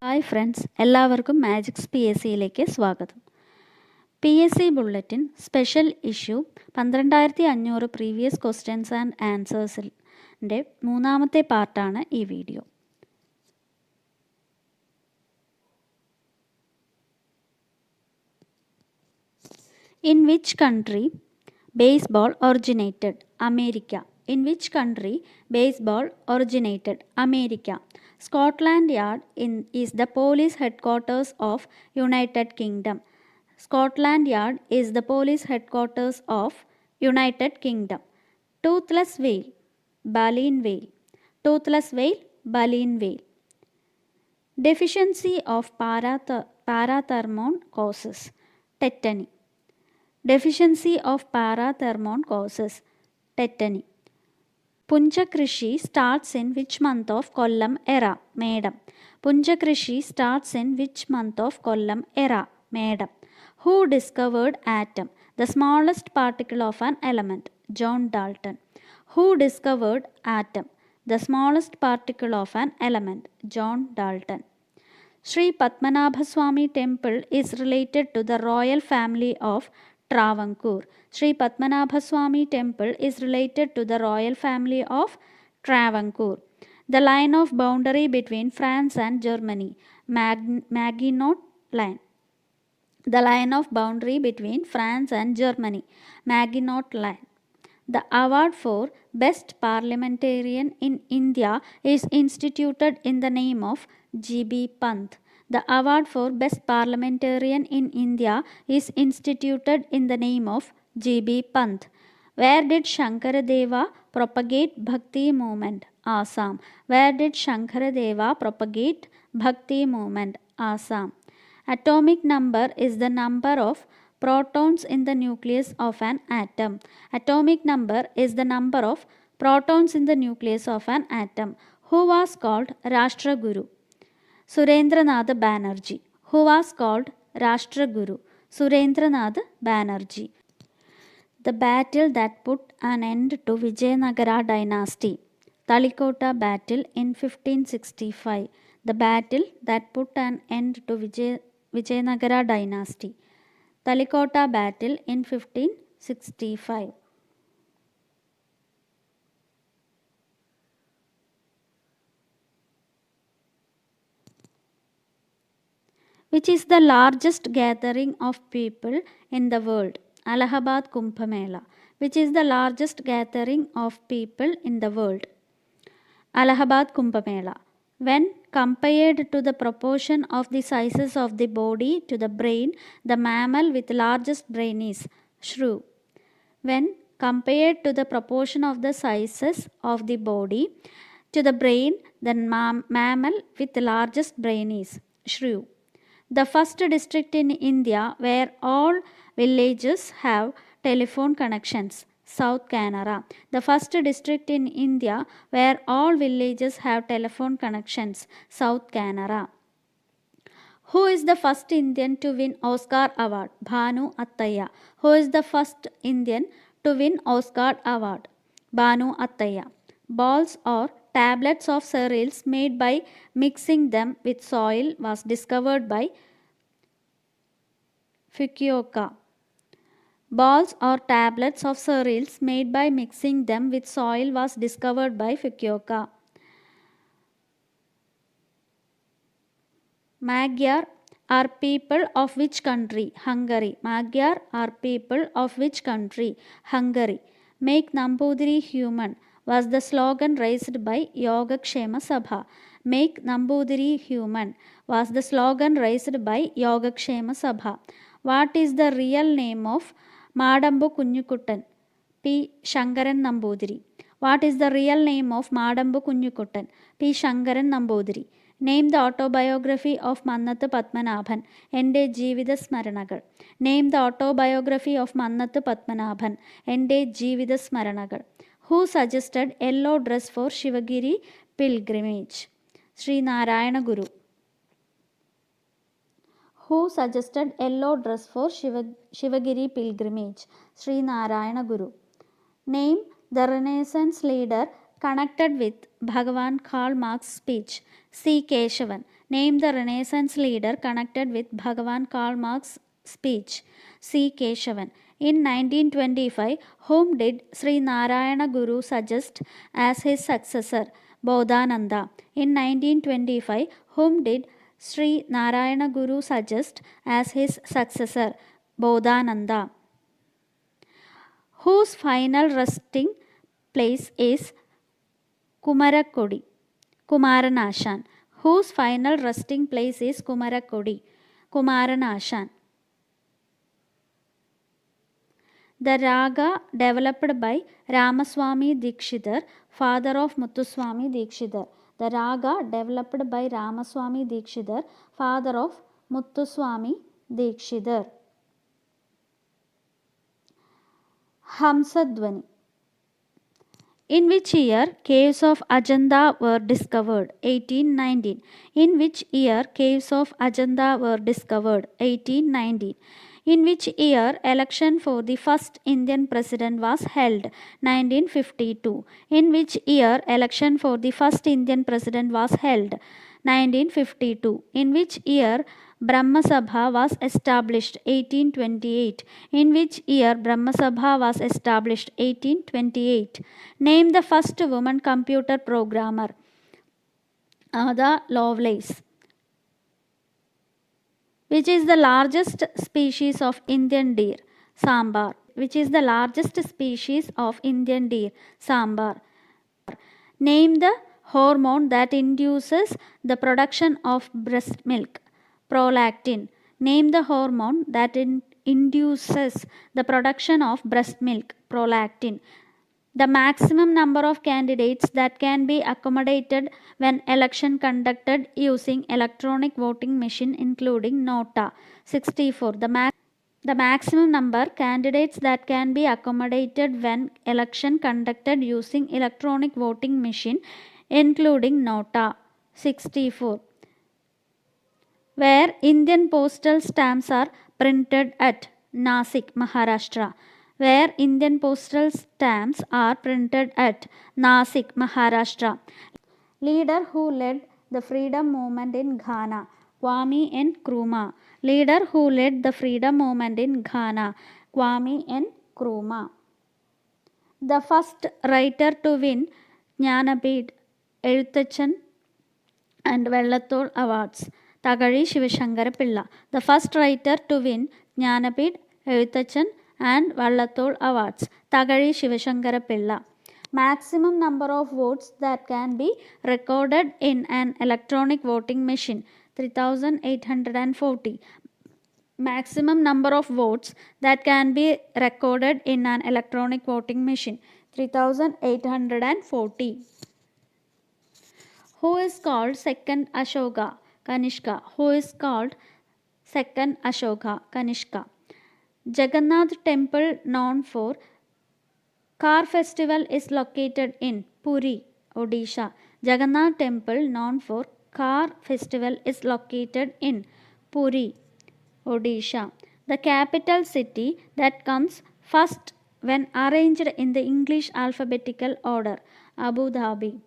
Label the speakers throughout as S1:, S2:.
S1: Hi friends, എല്ലാവർക്കും magics PSCയിലേക്ക് സ്വാഗതം. PSC bulletin special issue 12500 previous questions and ആൻസേഴ്സിൻ്റെ മൂന്നാമത്തെ പാർട്ടാണ് ഈ video. In which country baseball originated? America. In which country baseball originated? America. Scotland Yard is the police headquarters of United Kingdom. Scotland Yard is the police headquarters of United Kingdom. Toothless whale, baleen whale. Toothless whale, baleen whale. Deficiency of parathermone causes tetany. Deficiency of parathermone causes tetany. Punjakrishi starts in which month of Kollam era? Medam. Punjakrishi starts in which month of Kollam era? Medam. Who discovered atom, the smallest particle of an element? John Dalton. Who discovered atom, the smallest particle of an element? John Dalton. Sri Padmanabha Swami temple is related to the royal family of Travancore. Sri Padmanabha Swami temple is related to the royal family of Travancore. The line of boundary between France and Germany, Maginot Line. The line of boundary between France and Germany, Maginot Line. The award for Best Parliamentarian in India is instituted in the name of G.B. Pant. The award for Best Parliamentarian in India is instituted in the name of G.B. Pant. Where did Shankaradeva propagate Bhakti movement? Assam. Where did Shankaradeva propagate Bhakti movement? Assam. Atomic number is the number of protons in the nucleus of an atom. Atomic number is the number of protons in the nucleus of an atom. Who was called Rashtraguru? Surendranath Banerjee. Who was called Rashtraguru? Surendranath Banerjee. The battle that put an end to Vijayanagara dynasty. Talikota battle in 1565. The battle that put an end to Vijayanagara dynasty. Talikota battle in 1565. Which is the largest gathering of people in the world? Allahabad Kumbh Mela. Which is the largest gathering of people in the world? Allahabad Kumbh Mela. When compared to the proportion of the sizes of the body to the brain, the mammal with largest brain is shrew. When compared to the proportion of the sizes of the body to the brain, the mammal with the largest brain is shrew. The first district in India where all villages have telephone connections, South Canara. The first district in India where all villages have telephone connections, South Canara. Who is the first Indian to win Oscar Award? Bhanu Attaya. Who is the first Indian to win Oscar Award? Bhanu Attaya. Balls or tablets of cereals made by mixing them with soil was discovered by Fukuoka. Balls or tablets of cereals made by mixing them with soil was discovered by Fukuoka. Magyar are people of which country? Hungary. Magyar are people of which country? Hungary. Make Nambudiri human was the slogan raised by Yogakshema Sabha. Make Nambudiri human was the slogan raised by Yogakshema Sabha. What is the real name of Madambu Kunyukuttan? P. Shankaran Nambudiri. What is the real name of Madambu Kunyukuttan? P. Shankaran Nambudiri. Name the autobiography of Mannathu Padmanabhan. Ende Jeevitha Smaranagal. Name the autobiography of Mannathu Padmanabhan. Ende Jeevitha Smaranagal. Who suggested yellow dress for Shivagiri pilgrimage? Sri Narayana Guru. Who suggested yellow dress for Shivagiri pilgrimage? Sri Narayana Guru. Name the Renaissance leader connected with Bhagavan Karl Marx's speech? C. Keshavan. Name the Renaissance leader connected with Bhagavan Karl Marx's speech. C. Keshavan. In 1925, whom did Sri Narayana Guru suggest as his successor? Bodhananda. In 1925, whom did Sri Narayana Guru suggest as his successor? Bodhananda. Whose final resting place is Kumarakodi? Kumaranashan. Whose final resting place is Kumarakodi? Kumaranashan. The raga developed by Ramaswamy Dikshidhar, father of Muthuswamy Dikshidhar. The raga developed by Ramaswamy Dikshidhar, father of Muthuswamy Dikshidhar. Hamsadhwani. In which year caves of Ajanta were discovered? 1819. In which year caves of Ajanta were discovered? 1819. In which year election for the first Indian president was held? 1952. In which year election for the first Indian president was held? 1952. In which year Brahma Sabha was established? 1828. In which year Brahma Sabha was established? 1828. Name the first woman computer programmer. Ada Lovelace. Which is the largest species of Indian deer? Sambar. Which is the largest species of Indian deer? Sambar. Name the hormone that induces the production of breast milk. Prolactin. Name the hormone that induces the production of breast milk. Prolactin. The maximum number of candidates that can be accommodated when election conducted using electronic voting machine including nota. 64. The maximum number candidates that can be accommodated when election conducted using electronic voting machine including nota. 64. Where Indian postal stamps are printed at? Nasik, Maharashtra. Where Indian postal stamps are printed at? Nasik, Maharashtra. Leader who led the freedom movement in Ghana? Kwame Nkrumah. Leader who led the freedom movement in Ghana? Kwame Nkrumah. The first writer to win Jnanapith, Ezhuthachan and Vellathol awards. Thagazhi Shivashankara Pilla. The first writer to win Jnanapith, Ezhuthachan and Vellathol awards. Thagazhi Shivashankara Pilla. Maximum number of votes that can be recorded in an electronic voting machine? 3840. Maximum number of votes that can be recorded in an electronic voting machine? 3840. Who is called second Ashoka? Kanishka. Who is called second Ashoka? Kanishka. Jagannath temple known for car festival is located in? Puri, Odisha. Jagannath temple known for car festival is located in? Puri, Odisha. The capital city that comes first when arranged in the English alphabetical order? Abu Dhabi.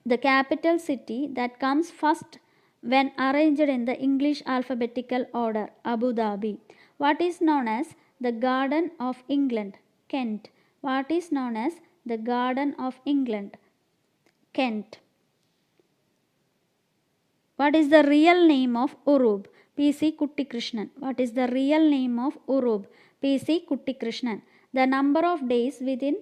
S1: The capital city that comes first when arranged in the English alphabetical order? Abu Dhabi. What is known as the Garden of England? Kent. What is known as the Garden of England? Kent. What is the real name of Urub? P.C. Kuttikrishnan. What is the real name of Urub? P.C. Kuttikrishnan. The number of days within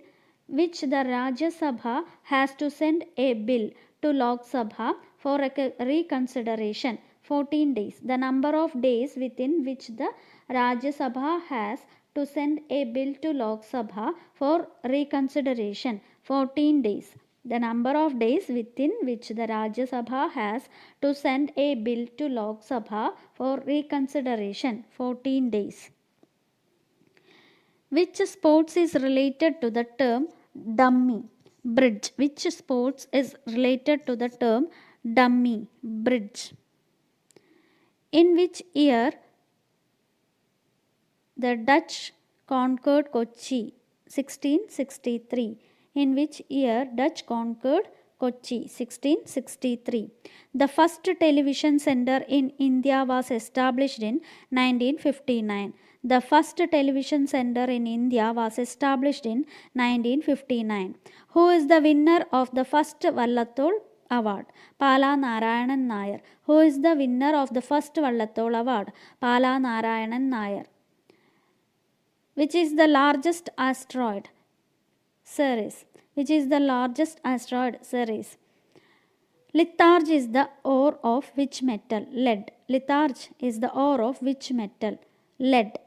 S1: which the Rajya Sabha has to send a bill to Lok Sabha for reconsideration? 14 days. The number of days within which the Rajya Sabha has to send a bill to Lok Sabha for reconsideration? 14 days. The number of days within which the Rajya Sabha has to send a bill to Lok Sabha for reconsideration? 14 days. Which sports is related to the term dummy? Bridge. Which sports is related to the term dummy? Bridge. In which year the Dutch conquered Kochi? 1663. In which year Dutch conquered Kochi? 1663. The first television center in India was established in 1959. The first television center in India was established in 1959. Who is the winner of the first Vallathol Award? Pala Narayanan Nair. Who is the winner of the first Vallathol Award? Pala Narayanan Nair. Which is the largest asteroid? Ceres. Which is the largest asteroid? Ceres. Litharge is the ore of which metal? Lead. Litharge is the ore of which metal? Lead.